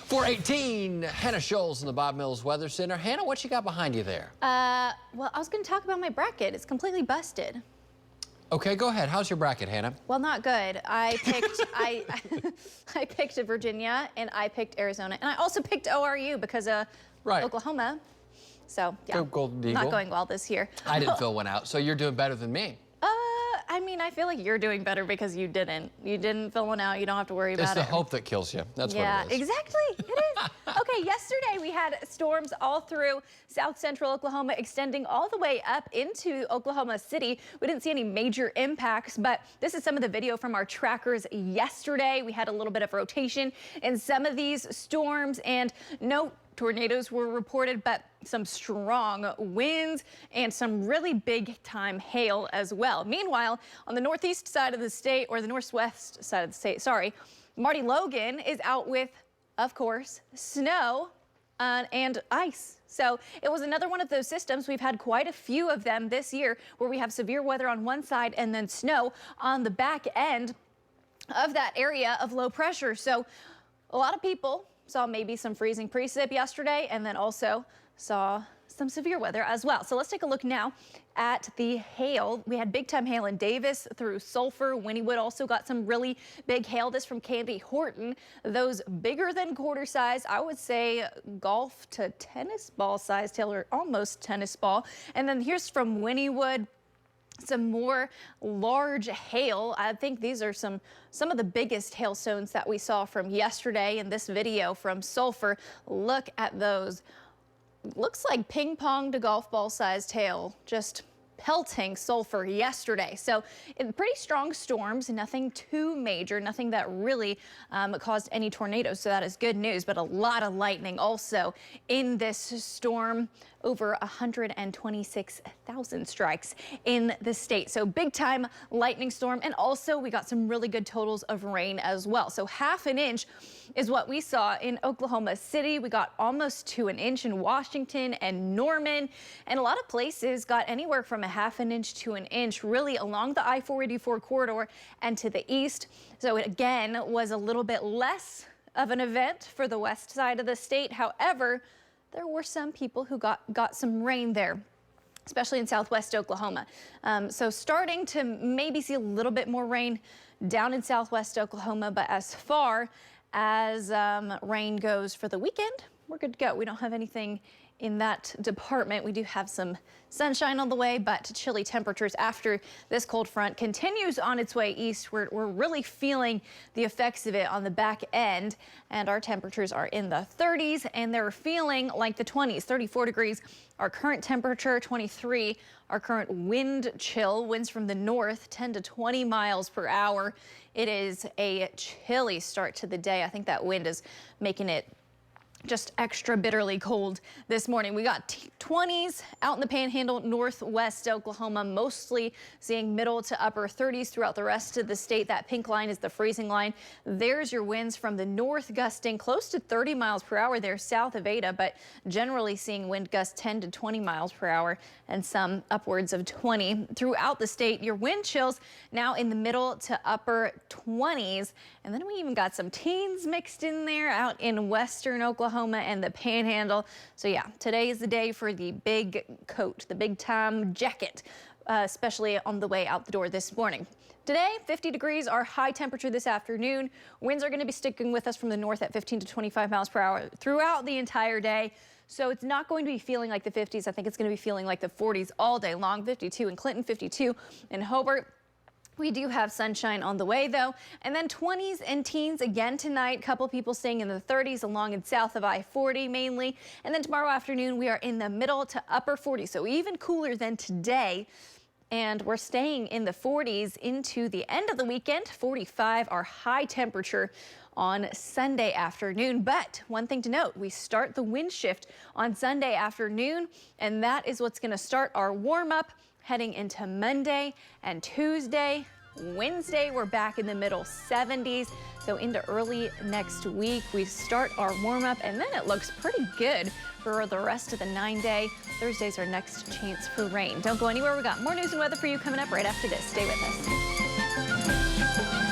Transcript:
418, Hannah Scholl's in the Bob Mills Weather Center. Hannah, what you got behind you there? Well, I was going to talk about my bracket. It's completely busted. Okay, go ahead. How's your bracket, Hannah? Well, not good. I picked I picked Virginia and I picked Arizona and I also picked ORU because of Oklahoma. So yeah, Golden Eagle. Not going well this year. I didn't fill one out, so you're doing better than me. I mean, I feel like you're doing better because you didn't. You didn't fill one out. You don't have to worry about it. It's the hope that kills you. That's what it is. Exactly. It is. Okay, yesterday we had storms all through south central Oklahoma, extending all the way up into Oklahoma City. We didn't see any major impacts, but this is some of the video from our trackers yesterday. We had a little bit of rotation in some of these storms, and no tornadoes were reported, but some strong winds and some really big time hail as well. Meanwhile, on the northeast side of the state, or the northwest side of the state, sorry, Marty Logan is out with, of course, snow and ice. So it was another one of those systems. We've had quite a few of them this year where we have severe weather on one side and then snow on the back end of that area of low pressure. So a lot of people saw maybe some freezing precip yesterday and then also saw some severe weather as well. So let's take a look now at the hail. We had big time hail in Davis through Sulphur. Wynnewood also got some really big hail. This from Candy Horton. Those bigger than quarter size, I would say golf to tennis ball size hail, or almost tennis ball. And then here's from Wynnewood. Some more large hail. I think these are some of the biggest hailstones that we saw from yesterday in this video from Sulphur. Look at those. Looks like ping pong to golf ball sized hail, just pelting Sulphur yesterday. So pretty strong storms, nothing too major, nothing that really caused any tornadoes. So that is good news, but a lot of lightning also in this storm. Over 126,000 strikes in the state. So big time lightning storm. And also we got some really good totals of rain as well. So ½ an inch is what we saw in Oklahoma City. We got almost to an inch in Washington and Norman. And a lot of places got anywhere from ½ an inch to an inch really along the I-484 corridor and to the east. So it again was a little bit less of an event for the west side of the state. However, there were some people who got some rain there, especially in southwest Oklahoma. So starting to maybe see a little bit more rain down in southwest Oklahoma, but as far as rain goes for the weekend, we're good to go. We don't have anything in that department. We do have some sunshine on the way, but chilly temperatures after this cold front continues on its way east. We're really feeling the effects of it on the back end, and our temperatures are in the 30s, and they're feeling like the 20s, 34 degrees. Our current temperature, 23. Our current wind chill, winds from the north, 10 to 20 miles per hour. It is a chilly start to the day. I think that wind is making it just extra bitterly cold this morning. We got 20s out in the Panhandle, northwest Oklahoma, mostly seeing middle to upper 30s throughout the rest of the state. That pink line is the freezing line. There's your winds from the north gusting close to 30 miles per hour there south of Ada, but generally seeing wind gusts 10 to 20 miles per hour and some upwards of 20 throughout the state. Your wind chills now in the middle to upper 20s. And then we even got some teens mixed in there out in western Oklahoma and the Panhandle. So yeah, today is the day for the big coat, the big time jacket, especially on the way out the door this morning. Today, 50 degrees, our high temperature this afternoon. Winds are going to be sticking with us from the north at 15 to 25 miles per hour throughout the entire day. So it's not going to be feeling like the 50s. I think it's going to be feeling like the 40s all day long. 52 in Clinton, 52 in Hobart. We do have sunshine on the way, though, and then 20s and teens again tonight. Couple people staying in the 30s along and south of I-40 mainly. And then tomorrow afternoon, we are in the middle to upper 40s, so even cooler than today. And we're staying in the 40s into the end of the weekend. 45, our high temperature on Sunday afternoon. But one thing to note, we start the wind shift on Sunday afternoon, and that is what's going to start our warm up heading into Monday and Tuesday. Wednesday, we're back in the middle 70s. So into early next week, we start our warm up, and then it looks pretty good for the rest of the 9-day. Thursday's our next chance for rain. Don't go anywhere. We got more news and weather for you coming up right after this. Stay with us.